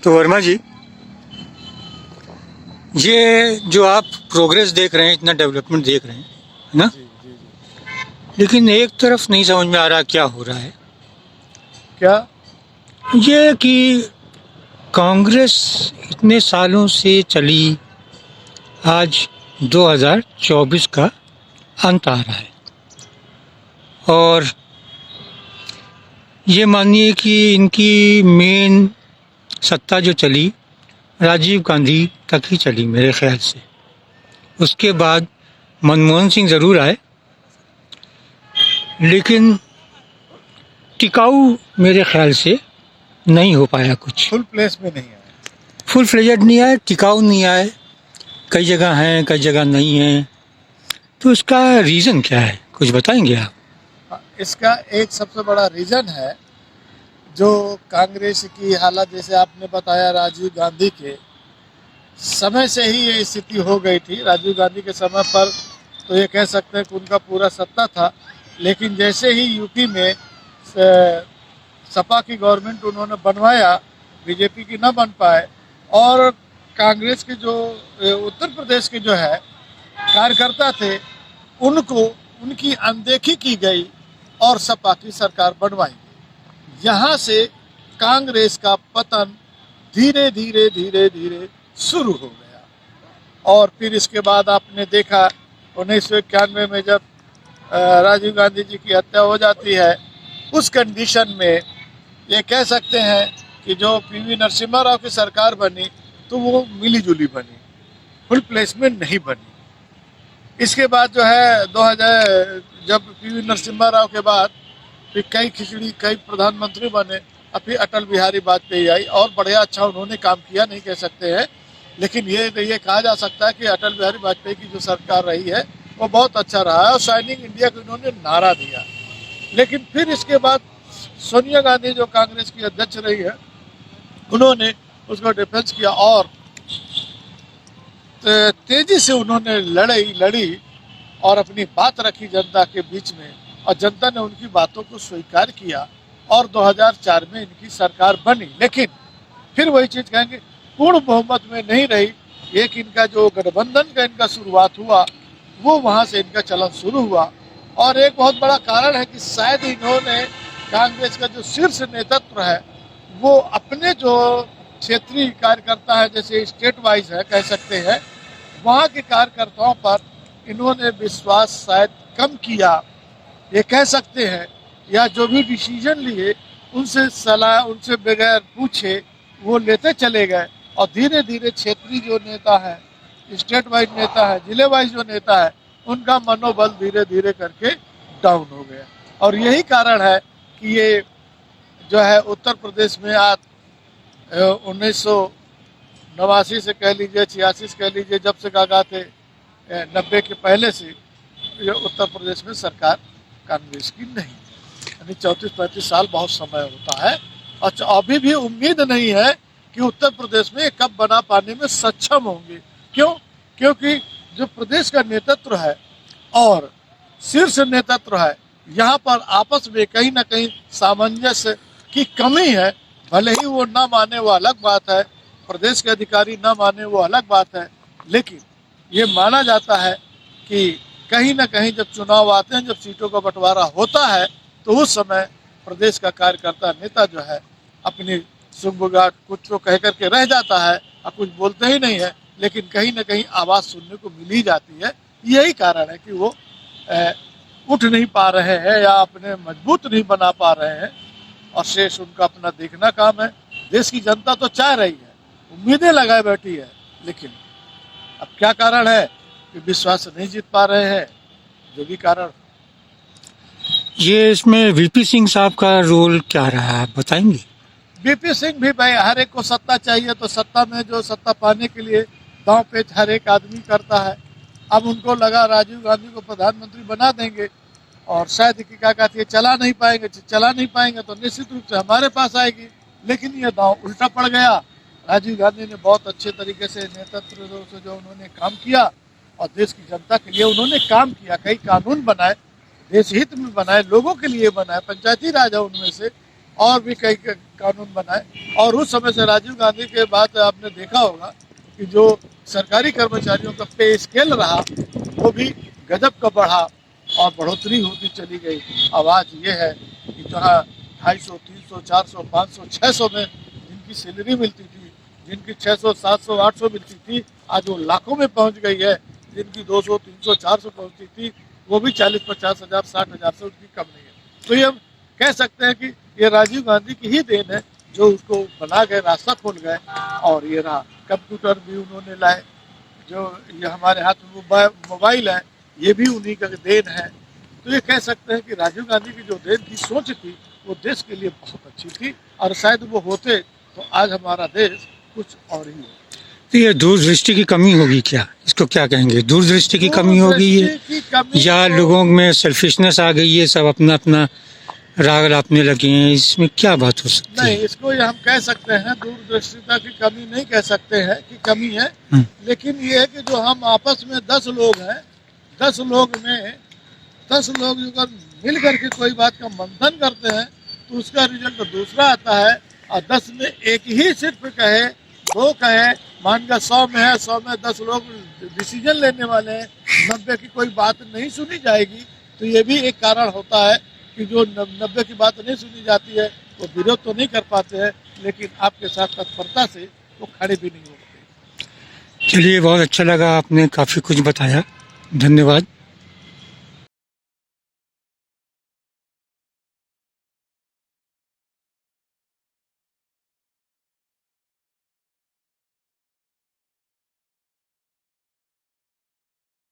तो वर्मा जी, ये जो आप प्रोग्रेस देख रहे हैं, इतना डेवलपमेंट देख रहे हैं, है ना? जी जी जी। लेकिन एक तरफ नहीं समझ में आ रहा क्या हो रहा है। क्या? ये कि कांग्रेस इतने सालों से चली, आज 2024 का अंत आ रहा है और ये मानिए कि इनकी मेन सत्ता जो चली राजीव गांधी तक ही चली मेरे ख्याल से। उसके बाद मनमोहन सिंह ज़रूर आए, लेकिन टिकाऊ मेरे ख्याल से नहीं हो पाया कुछ। फुल प्लेस में नहीं आया। फुल फ्लेजेड नहीं आए, टिकाऊ नहीं आए, कई जगह हैं कई जगह नहीं हैं। तो इसका रीज़न क्या है, कुछ बताएंगे आप? इसका एक सबसे बड़ा रीज़न है जो कांग्रेस की हालत, जैसे आपने बताया राजीव गांधी के समय से ही ये स्थिति हो गई थी। राजीव गांधी के समय पर तो ये कह सकते हैं कि उनका पूरा सत्ता था, लेकिन जैसे ही यूपी में सपा की गवर्नमेंट उन्होंने बनवाया, बीजेपी की न बन पाए, और कांग्रेस के जो उत्तर प्रदेश के जो है कार्यकर्ता थे उनको उनकी अनदेखी की गई और सपा की सरकार बनवाई गई। यहाँ से कांग्रेस का पतन धीरे धीरे धीरे धीरे शुरू हो गया। और फिर इसके बाद आपने देखा 1991 में जब राजीव गांधी जी की हत्या हो जाती है, उस कंडीशन में ये कह सकते हैं कि जो पीवी नरसिम्हा राव की सरकार बनी तो वो मिली जुली बनी, फुल प्लेसमेंट नहीं बनी। इसके बाद जो है 2000 जब पीवी नरसिम्हा राव के बाद फिर कई प्रधानमंत्री बने, और फिर अटल बिहारी वाजपेयी आई और बढ़िया अच्छा उन्होंने काम किया नहीं कह सकते हैं, लेकिन ये कहा जा सकता है कि अटल बिहारी वाजपेयी की जो सरकार रही है वो बहुत अच्छा रहा है और शाइनिंग इंडिया को उन्होंने नारा दिया। लेकिन फिर इसके बाद सोनिया गांधी जो कांग्रेस की अध्यक्ष रही है, उन्होंने उसको डिफेंस किया और तेजी से उन्होंने लड़ी और अपनी बात रखी जनता के बीच में, और जनता ने उनकी बातों को स्वीकार किया और 2004 में इनकी सरकार बनी। लेकिन फिर वही चीज कहेंगे, पूर्ण बहुमत में नहीं रही। एक इनका जो गठबंधन का इनका शुरुआत हुआ वो वहां से इनका चलन शुरू हुआ। और एक बहुत बड़ा कारण है कि शायद इन्होंने कांग्रेस का जो शीर्ष नेतृत्व है वो अपने जो क्षेत्रीय कार्यकर्ता है, जैसे स्टेट वाइज है कह सकते हैं, वहाँ के कार्यकर्ताओं पर इन्होंने विश्वास शायद कम किया, ये कह सकते हैं, या जो भी डिसीजन लिए उनसे सलाह, उनसे बगैर पूछे वो लेते चले गए। और धीरे धीरे क्षेत्रीय जो नेता है, स्टेट वाइज नेता है, जिले वाइज जो नेता है, उनका मनोबल धीरे धीरे करके डाउन हो गया। और यही कारण है कि ये जो है उत्तर प्रदेश में आज 1989 से कह लीजिए, 86 से कह लीजिए, जब से कागा थे 90 के पहले से ये उत्तर प्रदेश में सरकार कांग्रेस की नहीं, यानी 34-35 साल बहुत समय होता है। और अभी भी उम्मीद नहीं है कि उत्तर प्रदेश में कब बना पाने में सक्षम होंगे। क्यों? क्योंकि जो प्रदेश का नेतृत्व है और शीर्ष नेतृत्व है, यहाँ पर आपस में कहीं ना कहीं सामंजस्य की कमी है। भले ही वो ना माने वो अलग बात है, प्रदेश के अधिकारी ना माने वो अलग बात है, लेकिन ये माना जाता है कि कहीं ना कहीं जब चुनाव आते हैं, जब सीटों का बंटवारा होता है, तो उस समय प्रदेश का कार्यकर्ता नेता जो है अपनी सुगबुगाहट कुछ तो कह करके रह जाता है और कुछ बोलते ही नहीं है, लेकिन कहीं ना कहीं आवाज़ सुनने को मिल ही जाती है। यही कारण है कि वो उठ नहीं पा रहे हैं या अपने मजबूत नहीं बना पा रहे हैं, और शेष उनका अपना देखना काम है। देश की जनता तो चाह रही है, उम्मीदें लगाए बैठी है, लेकिन अब क्या कारण है कि विश्वास नहीं जीत पा रहे हैं, जो भी कारण। ये इसमें वीपी सिंह साहब का रोल क्या रहा है, आप बताएंगे? वीपी सिंह भी भाई, हर एक को सत्ता चाहिए, तो सत्ता में जो सत्ता पाने के लिए दांव पेच हर एक आदमी करता है। अब उनको लगा राजीव गांधी को प्रधानमंत्री बना देंगे और शायद कि क्या कहती है चला नहीं पाएंगे तो निश्चित रूप से हमारे पास आएगी। लेकिन ये दांव उल्टा पड़ गया। राजीव गांधी ने बहुत अच्छे तरीके से नेतृत्व से जो उन्होंने काम किया और देश की जनता के लिए उन्होंने काम किया, कई कानून बनाए, देश हित में बनाए, लोगों के लिए बनाए, पंचायती राज है उनमें से, और भी कई कानून बनाए। और उस समय से राजीव गांधी के बाद आपने देखा होगा कि जो सरकारी कर्मचारियों का पे स्केल रहा वो भी गजब का बढ़ा और बढ़ोतरी होती चली गई। अब आज ये है कि जहाँ 250, 300, 400, 500, 600 में जिनकी सैलरी मिलती थी, जिनकी 600, 700, 800 मिलती थी, आज वो लाखों में पहुंच गई है। जिनकी 200, 300, 400 पहुंचती थी वो भी 40-50 हज़ार, 60 हज़ार से उनकी कम नहीं है। तो ये हम कह सकते हैं कि ये राजीव गांधी की ही देन है जो उसको बना गए, रास्ता खोल गए। और ये रहा कंप्यूटर भी उन्होंने लाए, जो ये हमारे हाथ में मोबाइल है ये भी उन्हीं का देन है। तो ये कह सकते हैं कि राजीव गांधी की जो देन की सोच थी वो देश के लिए बहुत अच्छी थी, और शायद वो होते तो आज हमारा देश कुछ और ही होता। तो ये दूरदृष्टि की कमी होगी क्या, इसको क्या कहेंगे, दूरदृष्टि की कमी होगी ये, या लोगों में सेल्फिशनेस आ गई है, सब अपना अपना राग लापने लगे हैं, इसमें क्या बात हो सकती नहीं, है? इसको ये हम कह सकते हैं दूरदर्शिता की कमी नहीं कह सकते हैं कि कमी है, लेकिन ये है कि जो हम आपस में 10 लोग हैं, 10 लोग में 10 लोग अगर मिल करके कोई बात का मंथन करते हैं तो उसका रिजल्ट दूसरा आता है। और 10 में एक ही सिर्फ कहे, 2 कहे, मानकर 100 में है, 100 में 10 लोग डिसीजन लेने वाले हैं, 90 की कोई बात नहीं सुनी जाएगी। तो ये भी एक कारण होता है कि जो 90 की बात नहीं सुनी जाती है वो विरोध तो नहीं कर पाते हैं, लेकिन आपके साथ तत्परता से वो खड़े भी नहीं होते। चलिए, बहुत अच्छा लगा, आपने काफ़ी कुछ बताया, धन्यवाद।